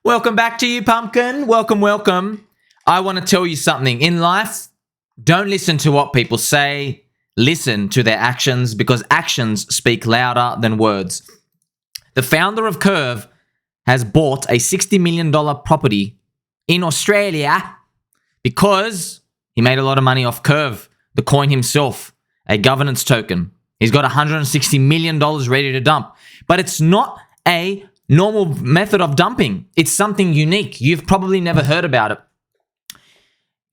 Welcome back to you, pumpkin. Welcome, welcome. I want to tell you something. In life, don't listen to what people say. Listen to their actions because actions speak louder than words. The founder of CRV has bought a $60 million property in Australia because he made a lot of money off CRV, the coin himself, a governance token. He's got $160 million ready to dump. But it's not a normal method of dumping. It's something unique. You've probably never heard about it.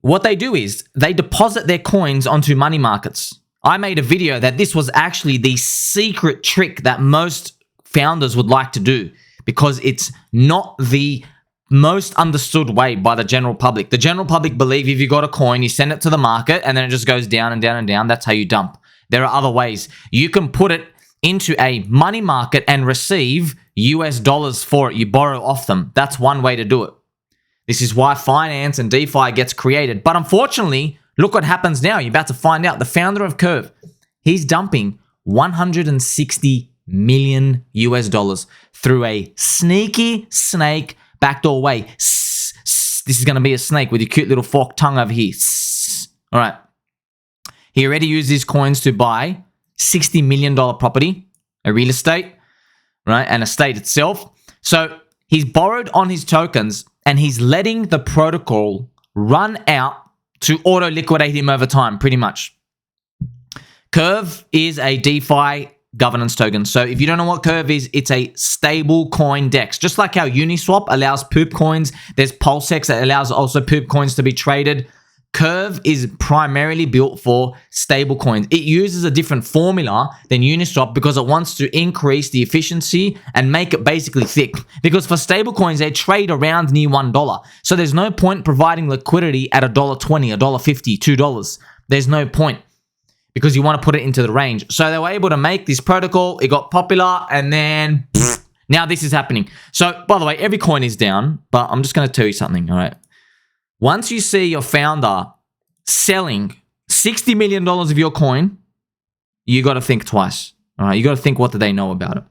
What they do is they deposit their coins onto money markets. I made a video that this was actually the secret trick that most founders would like to do because it's not the most understood way by the general public. The general public believe if you got a coin, you send it to the market and then it just goes down and down and down. That's how you dump. There are other ways. You can put it into a money market and receive US dollars for it. You borrow off them. That's one way to do it. This is why finance and DeFi gets created. But unfortunately, look what happens now. You're about to find out. The founder of CRV, he's dumping 160 million US dollars through a sneaky snake backdoor way. This is going to be a snake with your cute little forked tongue over here. All right. He already used his coins to buy $60 million property, a real estate, right? And estate itself. So he's borrowed on his tokens and he's letting the protocol run out to auto liquidate him over time, pretty much. CRV is a DeFi governance token. So if you don't know what CRV is, it's a stable coin DEX. Just like how Uniswap allows poop coins, there's PulseX that allows also poop coins to be traded. CRV is primarily built for stable coins. It uses a different formula than Uniswap because it wants to increase the efficiency and make it basically thick. Because for stable coins, they trade around near $1. So there's no point providing liquidity at $1.20, $1.50, $2. There's no point because you want to put it into the range. So they were able to make this protocol. It got popular and then now this is happening. So by the way, every coin is down, but I'm just going to tell you something, all right? Once you see your founder selling $60 million of your coin, you got to think twice. All right, you got to think, what do they know about it?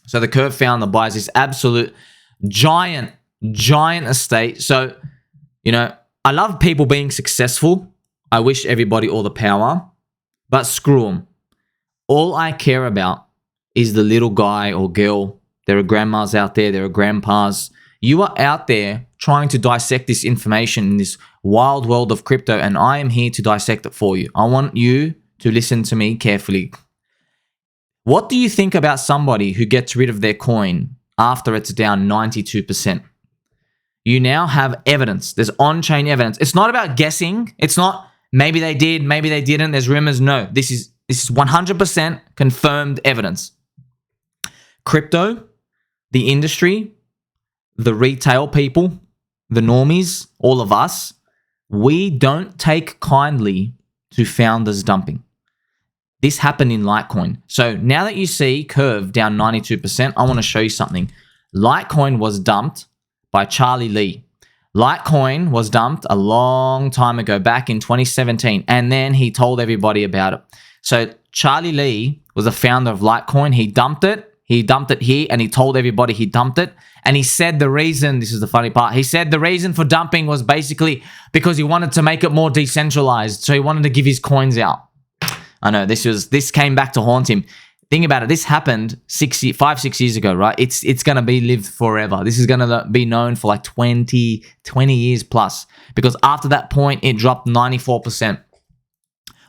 So the CRV founder buys this absolute giant estate. So, I love people being successful. I wish everybody all the power, but screw them. All I care about is the little guy or girl. There are grandmas out there. There are grandpas. You are out there trying to dissect this information in this wild world of crypto, and I am here to dissect it for you. I want you to listen to me carefully. What do you think about somebody who gets rid of their coin after it's down 92%? You now have evidence. There's on-chain evidence. It's not about guessing. It's not maybe they did, maybe they didn't. There's rumors. No, this is 100% confirmed evidence. Crypto, the industry, the retail people, the normies, all of us, we don't take kindly to founders dumping. This happened in Litecoin. So now that you see CRV down 92%, I want to show you something. Litecoin was dumped by Charlie Lee. Litecoin was dumped a long time ago, back in 2017, and then he told everybody about it. So Charlie Lee was the founder of Litecoin. He dumped it. He dumped it here and he told everybody he dumped it. And he said the reason, this is the funny part, he said the reason for dumping was basically because he wanted to make it more decentralized. So he wanted to give his coins out. I know this came back to haunt him. Think about it. This happened 6 years ago, right? It's going to be lived forever. This is going to be known for like 20 years plus, because after that point, it dropped 94%.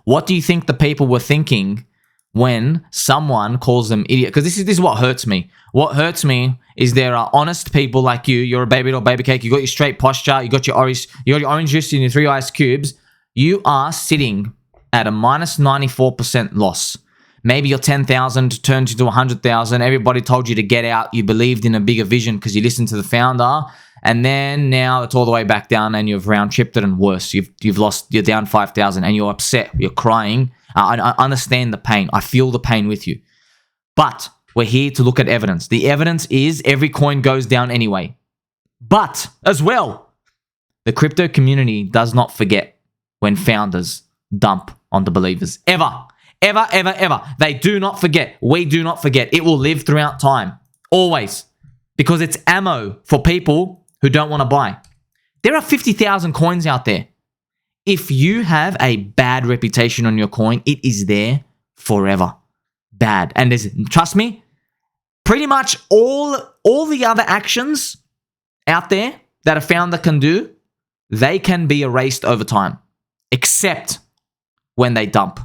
What do you think the people were thinking when someone calls them idiot? Because this is what hurts me. What hurts me is there are honest people like you. You're a baby doll, baby cake. You got your straight posture. You got your orange juice and your 3 ice cubes. You are sitting at a minus 94% loss. Maybe your 10,000 turned into 100,000. Everybody told you to get out. You believed in a bigger vision because you listened to the founder. And then now it's all the way back down and you've round tripped it, and worse. You've lost, you're down 5,000 and you're upset. You're crying. I understand the pain. I feel the pain with you. But we're here to look at evidence. The evidence is every coin goes down anyway. But as well, the crypto community does not forget when founders dump on the believers. Ever. Ever, ever, ever. They do not forget. We do not forget. It will live throughout time. Always. because it's ammo for people who don't want to buy. There are 50,000 coins out there. If you have a bad reputation on your coin, it is there forever. Bad. And trust me, pretty much all the other actions out there that a founder can do, they can be erased over time, except when they dump.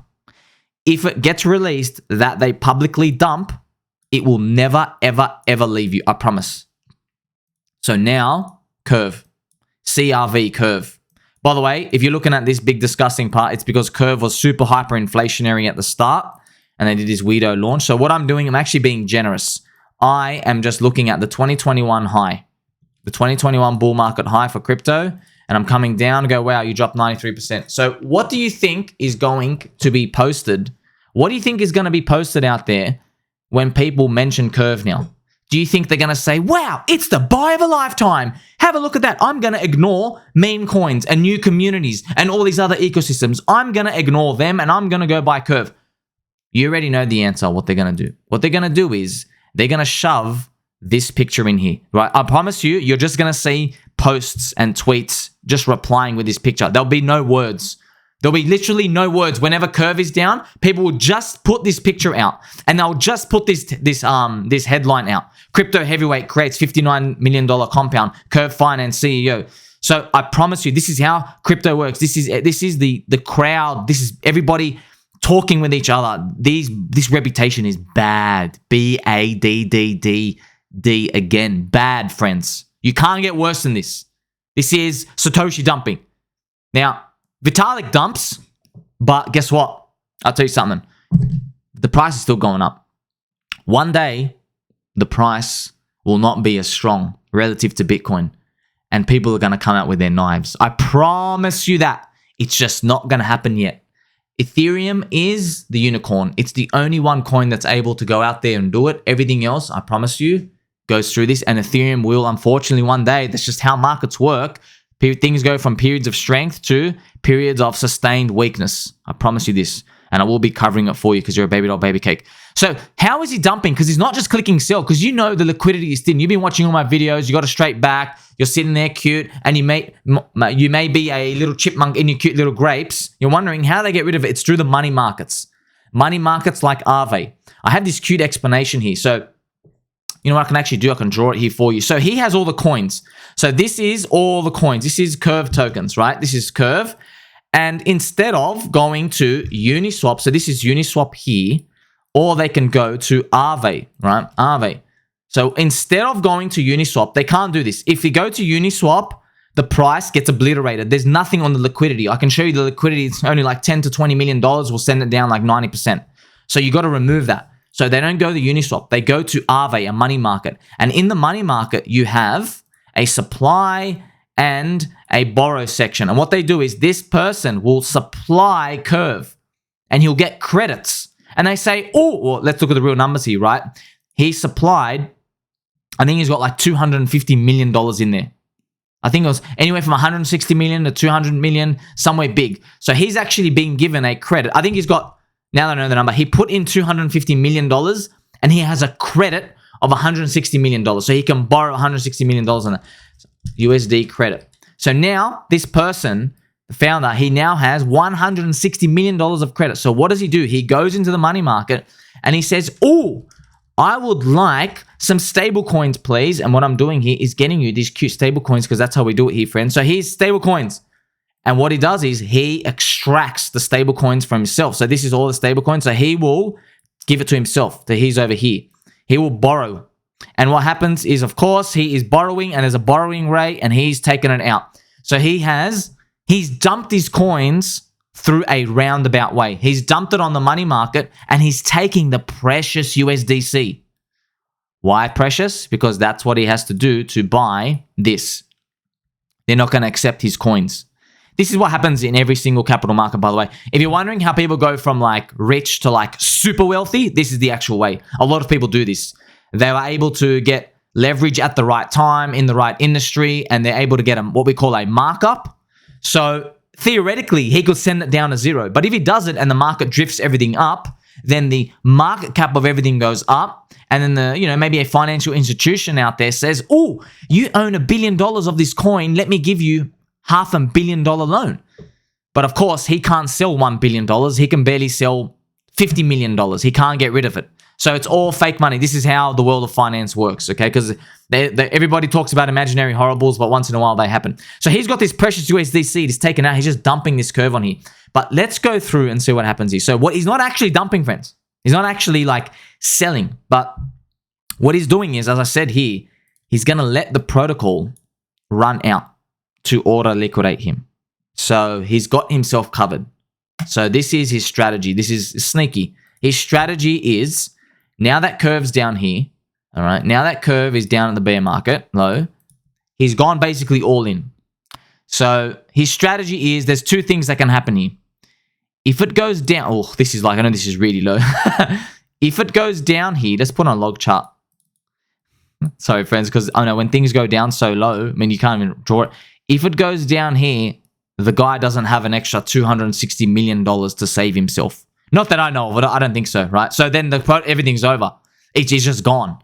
If it gets released that they publicly dump, it will never, ever, ever leave you. I promise. So now, Curve. CRV, Curve. By the way, if you're looking at this big disgusting part, it's because Curve was super hyperinflationary at the start and they did this weirdo launch. So what I'm doing, I'm actually being generous. I am just looking at the 2021 high, the 2021 bull market high for crypto, and I'm coming down and go, wow, you dropped 93%. So what do you think is going to be posted? What do you think is going to be posted out there when people mention Curve now? Do you think they're going to say, wow, it's the buy of a lifetime? Have a look at that. I'm going to ignore meme coins and new communities and all these other ecosystems. I'm going to ignore them and I'm going to go buy Curve. You already know the answer, what they're going to do. What they're going to do is they're going to shove this picture in here, right? I promise you, you're just going to see posts and tweets just replying with this picture. There'll be no words. There'll be literally no words. Whenever Curve is down, people will just put this picture out and they'll just put this headline out. Crypto heavyweight creates $59 million compound. Curve Finance CEO. So I promise you, this is how crypto works. This is the crowd. This is everybody talking with each other. This reputation is bad. BADDD again. Bad, friends. You can't get worse than this. This is Satoshi dumping. Now, Vitalik dumps, but guess what? I'll tell you something. The price is still going up. One day, the price will not be as strong relative to Bitcoin, and people are going to come out with their knives. I promise you that. It's just not going to happen yet. Ethereum is the unicorn. It's the only one coin that's able to go out there and do it. Everything else, I promise you, goes through this, and Ethereum will, unfortunately, one day, that's just how markets work. Things go from periods of strength to periods of sustained weakness. I promise you this. And I will be covering it for you because you're a baby doll, baby cake. So how is he dumping? Because he's not just clicking sell, because you know the liquidity is thin. You've been watching all my videos. You got a straight back. You're sitting there cute. And you may be a little chipmunk in your cute little grapes. You're wondering how they get rid of it. It's through the money markets. Money markets like CRV. I have this cute explanation here. So you know what I can actually do? I can draw it here for you. So he has all the coins. So this is all the coins. This is Curve tokens, right? This is Curve. And instead of going to Uniswap, so this is Uniswap here, or they can go to Aave, right? Aave. So instead of going to Uniswap, they can't do this. If you go to Uniswap, the price gets obliterated. There's nothing on the liquidity. I can show you the liquidity. It's only like $10 to $20 million. We'll send it down like 90%. So you got to remove that. So they don't go to Uniswap. They go to Aave, a money market. And in the money market, you have a supply and a borrow section. And what they do is this person will supply Curve and he'll get credits. And they say, oh, well, let's look at the real numbers here, right? He supplied, I think he's got like $250 million in there. I think it was anywhere from 160 million to 200 million, somewhere big. So he's actually being given a credit. I think he's got, now that I know the number, he put in $250 million and he has a credit of $160 million. So he can borrow $160 million on it. USD credit. So now this person, the founder, he now has $160 million of credit. So what does he do? He goes into the money market and he says, oh, I would like some stable coins, please. And what I'm doing here is getting you these cute stable coins because that's how we do it here, friends. So here's stable coins. And what he does is he extracts the stable coins from himself. So this is all the stable coins. So he will give it to himself. So he's over here. He will borrow. And what happens is, of course, he is borrowing and there's a borrowing rate and he's taken it out. So he's dumped his coins through a roundabout way. He's dumped it on the money market and he's taking the precious USDC. Why precious? Because that's what he has to do to buy this. They're not going to accept his coins. This is what happens in every single capital market, by the way. If you're wondering how people go from like rich to like super wealthy, this is the actual way. A lot of people do this. They were able to get leverage at the right time in the right industry, and they're able to get what we call a markup. So theoretically, he could send it down to zero. But if he does it and the market drifts everything up, then the market cap of everything goes up. And then maybe a financial institution out there says, oh, you own $1 billion of this coin. Let me give you $500 million loan. But of course, he can't sell $1 billion. He can barely sell $50 million. He can't get rid of it. So it's all fake money. This is how the world of finance works, okay? Because everybody talks about imaginary horribles, but once in a while they happen. So he's got this precious USDC. He's taken out. He's just dumping this curve on here. But let's go through and see what happens here. So he's not actually dumping, friends. He's not actually like selling. But what he's doing is, as I said here, he's going to let the protocol run out to auto liquidate him. So he's got himself covered. So this is his strategy. This is sneaky. His strategy is, now that curve's down here, all right, now that curve is down at the bear market low, he's gone basically all in. So his strategy is, there's two things that can happen here. If it goes down, oh, this is like, I know this is really low. If it goes down here, let's put on a log chart. Sorry, friends, because I know when things go down so low, I mean, you can't even draw it. If it goes down here, the guy doesn't have an extra $260 million to save himself. Not that I know of, I don't think so, right? So then everything's over. It's just gone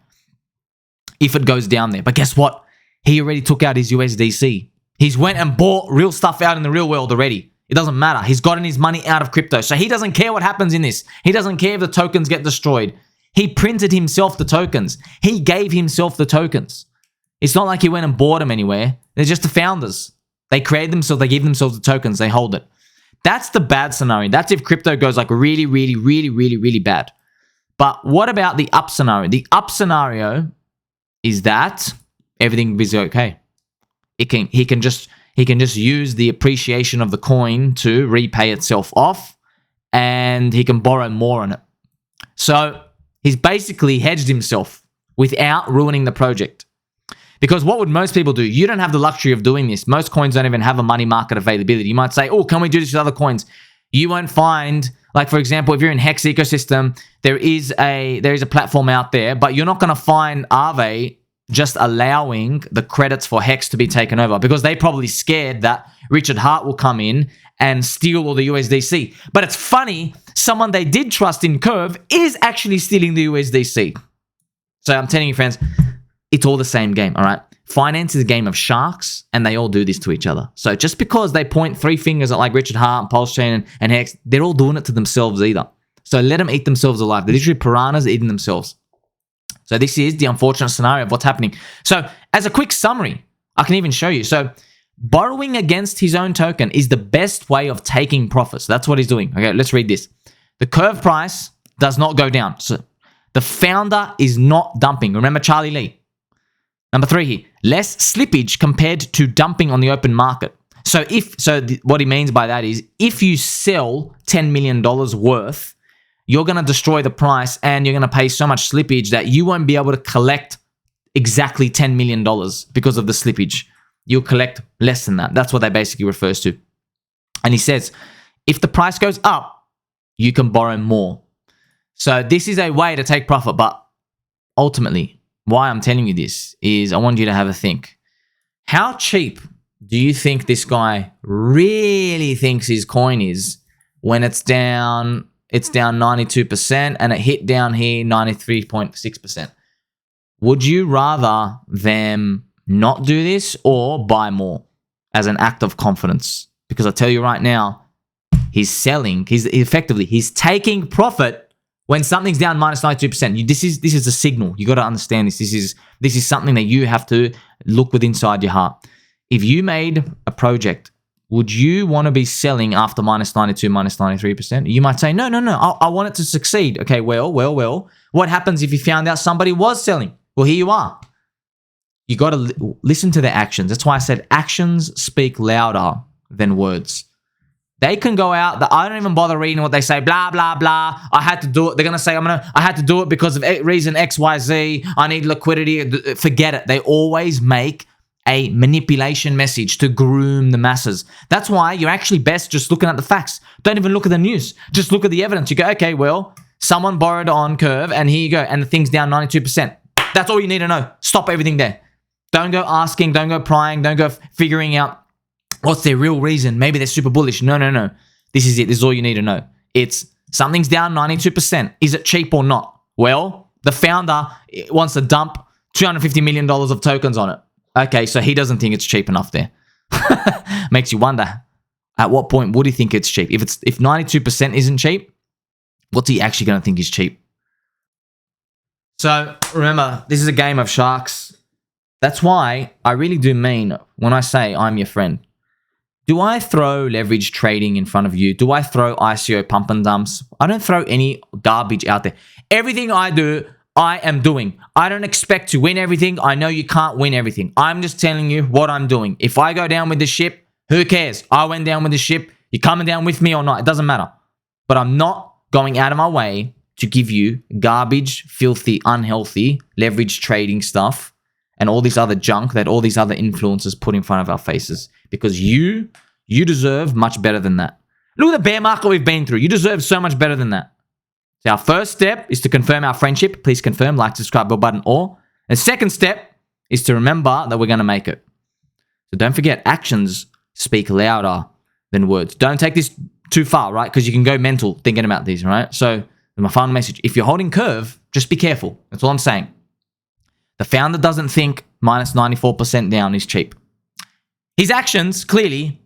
if it goes down there. But guess what? He already took out his USDC. He's went and bought real stuff out in the real world already. It doesn't matter. He's gotten his money out of crypto. So he doesn't care what happens in this. He doesn't care if the tokens get destroyed. He printed himself the tokens. He gave himself the tokens. It's not like he went and bought them anywhere. They're just the founders. They create themselves. They give themselves the tokens. They hold it. That's the bad scenario. That's if crypto goes like really, really, really, really, really bad. But what about the up scenario? The up scenario is that everything is okay. He can just use the appreciation of the coin to repay itself off, and he can borrow more on it. So he's basically hedged himself without ruining the project. Because what would most people do? You don't have the luxury of doing this. Most coins don't even have a money market availability. You might say, oh, can we do this with other coins? You won't find, like for example, if you're in Hex ecosystem, there is a platform out there, but you're not going to find Aave just allowing the credits for Hex to be taken over, because they're probably scared that Richard Hart will come in and steal all the USDC. But it's funny, someone they did trust in Curve is actually stealing the USDC. So I'm telling you, friends, it's all the same game, all right? Finance is a game of sharks, and they all do this to each other. So just because they point three fingers at like Richard Hart, Pulse Chain, and Hex, they're all doing it to themselves either. So let them eat themselves alive. They're literally piranhas eating themselves. So this is the unfortunate scenario of what's happening. So as a quick summary, I can even show you. So borrowing against his own token is the best way of taking profits. That's what he's doing. Okay, let's read this. The curve price does not go down. So the founder is not dumping. Remember Charlie Lee. Number 3 here, less slippage compared to dumping on the open market. So what he means by that is, if you sell $10 million worth, you're going to destroy the price and you're going to pay so much slippage that you won't be able to collect exactly $10 million because of the slippage. You'll collect less than that. That's what that basically refers to. And he says, if the price goes up, you can borrow more. So this is a way to take profit, but ultimately, why I'm telling you this is I want you to have a think. How cheap do you think this guy really thinks his coin is when it's down 92% and it hit down here 93.6%? Would you rather them not do this or buy more as an act of confidence? Because I tell you right now, he's selling. He's taking profit when something's down minus 92%. This is a signal. You got to understand this. This is something that you have to look with inside your heart. If you made a project, would you want to be selling after minus 92, minus 93%? You might say, no. I want it to succeed. Okay, well. What happens if you found out somebody was selling? Well, here you are. You got to listen to their actions. That's why I said actions speak louder than words. They can go out, I don't even bother reading what they say, blah, blah, blah. I had to do it. They're going to say, I had to do it because of reason X, Y, Z. I need liquidity. Forget it. They always make a manipulation message to groom the masses. That's why you're actually best just looking at the facts. Don't even look at the news. Just look at the evidence. You go, okay, well, someone borrowed on Curve, and here you go, and the thing's down 92%. That's all you need to know. Stop everything there. Don't go asking. Don't go prying. Don't go figuring out what's their real reason. Maybe they're super bullish. No. This is it. This is all you need to know. It's Something's down 92%. Is it cheap or not? Well, the founder wants to dump $250 million of tokens on it. Okay, so he doesn't think it's cheap enough there. Makes you wonder, at what point would he think it's cheap? If 92% isn't cheap, what's he actually going to think is cheap? So remember, this is a game of sharks. That's why I really do mean when I say I'm your friend. Do I throw leverage trading in front of you? Do I throw ICO pump and dumps? I don't throw any garbage out there. Everything I do, I am doing. I don't expect to win everything. I know you can't win everything. I'm just telling you what I'm doing. If I go down with the ship, who cares? I went down with the ship. You coming down with me or not? It doesn't matter. But I'm not going out of my way to give you garbage, filthy, unhealthy, leverage trading stuff and all this other junk that all these other influencers put in front of our faces. Because you deserve much better than that. Look at the bear market we've been through. You deserve so much better than that. So our first step is to confirm our friendship. Please confirm, like, subscribe, bell button, all. And second step is to remember that we're going to make it. So don't forget, actions speak louder than words. Don't take this too far, right? Because you can go mental thinking about these, right? So my final message, if you're holding curve, just be careful. That's all I'm saying. The founder doesn't think minus 94% down is cheap. His actions clearly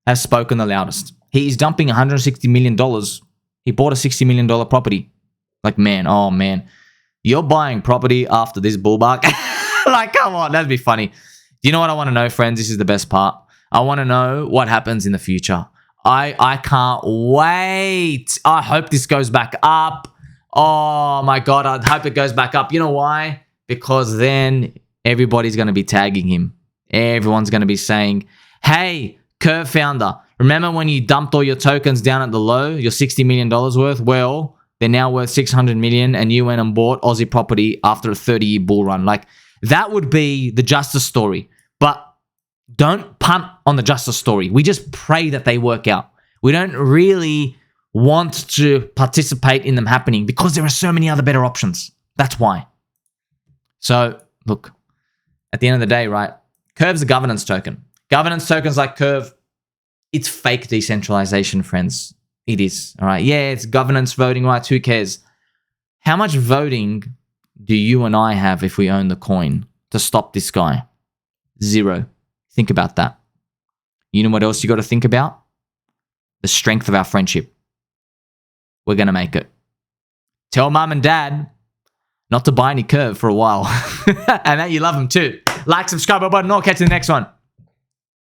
have spoken the loudest. He is dumping $160 million. He bought a $60 million property. Like, man, oh man. You're buying property after this bullbuck? Like, come on, that'd be funny. Do you know what I want to know, friends? This is the best part. I want to know what happens in the future. I can't wait. I hope this goes back up. Oh my God, I hope it goes back up. You know why? Because then everybody's going to be tagging him. Everyone's going to be saying, hey, Curve founder, remember when you dumped all your tokens down at the low, your $60 million worth? Well, they're now worth $600 million and you went and bought Aussie property after a 30-year bull run. Like, that would be the justice story. But don't punt on the justice story. We just pray that they work out. We don't really want to participate in them happening because there are so many other better options. That's why. So, look, at the end of the day, right, Curve's a governance token. Governance tokens like Curve, it's fake decentralization, friends. It is, all right? Yeah, it's governance voting rights. Who cares? How much voting do you and I have if we own the coin to stop this guy? 0. Think about that. You know what else you got to think about? The strength of our friendship. We're going to make it. Tell mom and dad not to buy any Curve for a while. And that you love them too. Like, subscribe, button, and I'll catch you in the next one.